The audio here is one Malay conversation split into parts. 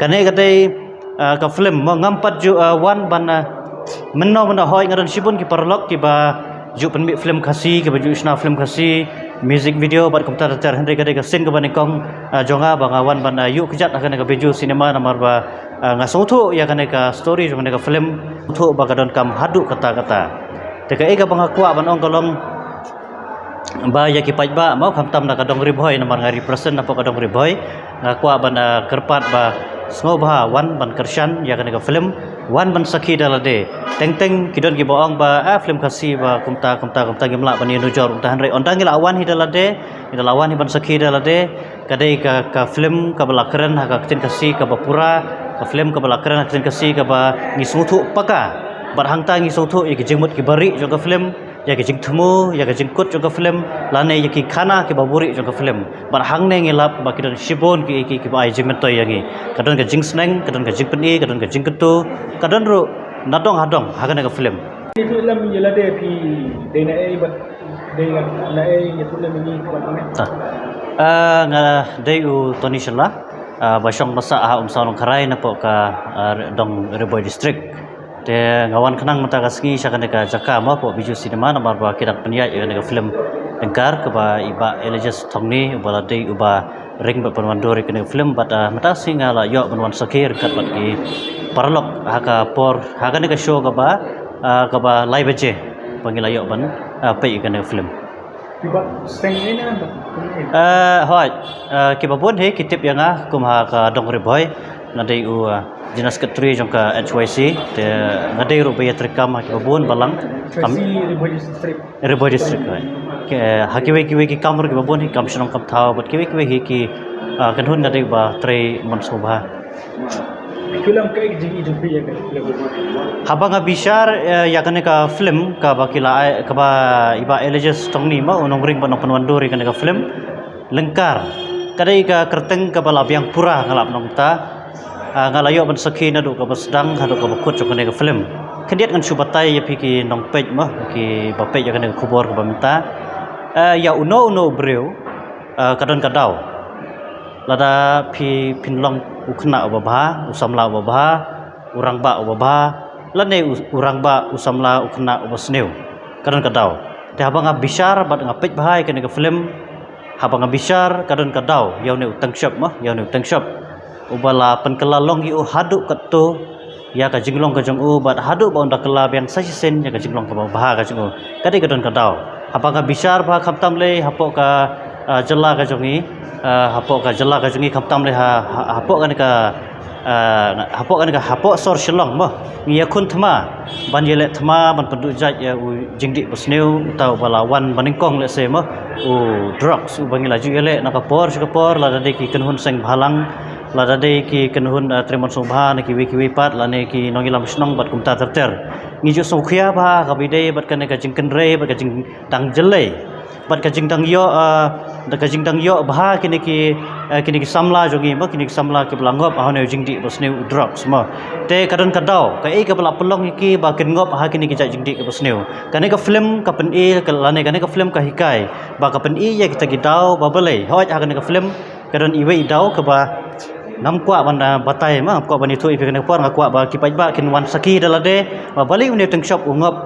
kane kadai ka film mengampat ju wan ban menno hoi ngaran sibun ki parlok ki ba ju penmi film khasi ki ba ju isna film khasi music video bat komputer ter henry kadai ka sin ka ban kong jonga banga wan ban yu kjat akane ka beju cinema namar ba ngasotho ya kane ka story jong ka film tho ba kadon kam hadu kata-kata teka ega banga kwa ban ong kolong ba ya ki paj ba mau kham tam na kadong riboy namar ngari present apa kadong riboy ngakwa ban kerpat ba snobha wan ban kershan ya kan ka film wan ban sakhi dalade teng teng kidon ki boong ba film khasi ba kumta gimla bani nujor utahan re ondang gila awan hi dalade ida lawan hi ban sakhi dalade kadai ka film ka balakran ha ka tin kasi ka bapura ka film ka balakran ha tin kasi ka ba ngisuthu paka barhangta ngisuthu ik jingmut ki bari jo ka film ya ke jing themu ya ke jing kut jo ka film lane ya ki khana ke baburi jo ka film barhang ne ngilap ba kidon shibon ki ba jing metoy yangi kadon ka jing sneng kadon ka jing peni kadon ka jing ketu kadon ru nadong hadong hagan ka film itu lam yelade pi dena bat dena la itu lam ni ngala deu toni shala basong basa saung kharai na po ka dong reboy district te ngawan kenang mata kasgi sakane ka jaka ma po biju cinema namar ba kidak penya ya ka film engkar ke ba iba eliges thongni ubala dei uba ring ba panwandori ka film bata mata singa la yo banwan sakir kat bat ki parlok haka por haga ka show ka ba live je pangila yo ban pe ka film tiba seng ini hoi ki babon he kitip yanga kumha ka dong riboy ngadai u jinas ketri jong ka HYC te ngadai ru bayat rekam ki babon balang kami riboy district ke hakiwe ki kamur ki babon hi kam shnong kam thaw bat kiwe ki kanhun ngadai ba tre monsobha film kai jigi jumpi ya habang bishar ya kane ka film ka bakila ka ba iba eliges tongni ma unong ring banong panwandori kane ka film lengkar kadai ka kerteng ka bala biang pura ngalap nong ta ngalayo ban sakhi na du ka basdang hadu ka bakut jo kane ka film kendiat ngan subatai ya piki nong pej ma ki ba pej ya kane ka khubor ka bamta ya uno breu kadon kadau lada pi pinlong ukna ubabha usamla ubabha urang ba ubabha lane urang ba usamla ukna ubasneu kadon kadau te habanga bishar bat ngapej bahai kene ka film habanga bishar kadon kadau yaune utang shop mah yaune utang shop ubala penkelalong yu hadu katto ya ka jinglong ka jong u bat hadu ba unda kala yang sasisen ya ka jinglong ka bahha ka jong kadai kadon kadau habanga bishar ba khamtam le hapok ka jalla ka jongi hapok ka jalla ka jongi khamtam le hapok kan ka hapok sor shilong mo ngia kun thma ban yele thma ban pendu jaj ya jingdi basneu tau balawan baningkong le se mo drugs bangila ju yele na ka por la dade ki kenhun seng bhalang la dade ki kenhun tremon sobha na ki wi pat la ne ki nongilam snong bat kumta terter ngiju sokhia ba ka bidei bat kan ka jingken re bat ka jing tang jele bat ka jing tang yo bha kini ki samla jogi ma kini ki samla ki blangop ahone jingdi basneu drugs ma te kadon kadau ka ka bala pelong ki ba ken ngop ha kini ki jingdi ki basneu kane ka film ka pen ka lane kane ka film ka hikai ba ka pen ya kita gidau ba balai hoj ha kane ka film kadon iwe idau ka ba ngam kwa ban batai ma kwa ban itu ipe kane por ngakwa ba ki paj ba kin wan saki dalade ba balai une teng shop ungop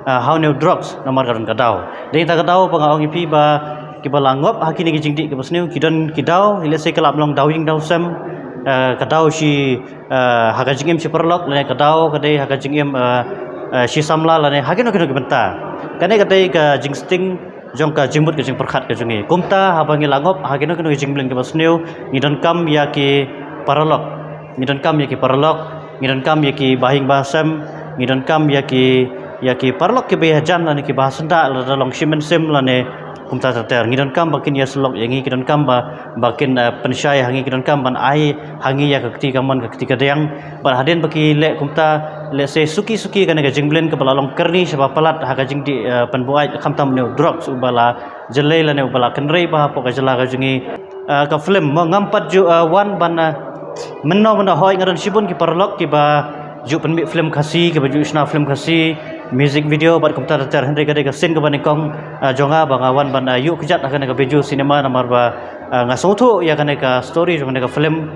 how new drugs nomor kadon kadau dei ta kadau pangaong ipi ba ki balangop hakini ki jingdi ki basneu kidon kidau hilese kelap long dawing daw sem kadau si haga jingem si perlok lane kadau kadai haga jingem si samla lane hagino kino ki benta kane kadai ka jingsting jong ka jingmut ka jing perkhat ka jongi kumta habangi langop hagino kino ki jingbleng ki basneu ngidon kam ya ki paralok ngidon kam ya ki bahing basem ngidon kam ya ki parlok ke behajan lane ki bahasanda la long shimen sim lane kumta ter ngidon kam bakin ya selok yangi kidon kam bakin pensyai hangi kidon kam ban ai hangi ya kakti kamon kakti kadang ban haden baki le kumta le se suki kana ka jinglen ke balalong kerni sebab palat ha ka jingdi penbuai khamtam ne drugs ubala jelai lane ubala kenrei ba po ka jela ka jingi ka film ngampat ju wan ban menno hoi ngaran sibun ki parlok ki ba ju penmi film khasi ke baju isna film khasi music video bat komputer ter henry kadai ka sin ke banikong jonga bangawan ban yu kejat akan ka baju cinema namar ba ngasotho ya kana ka story jong ka film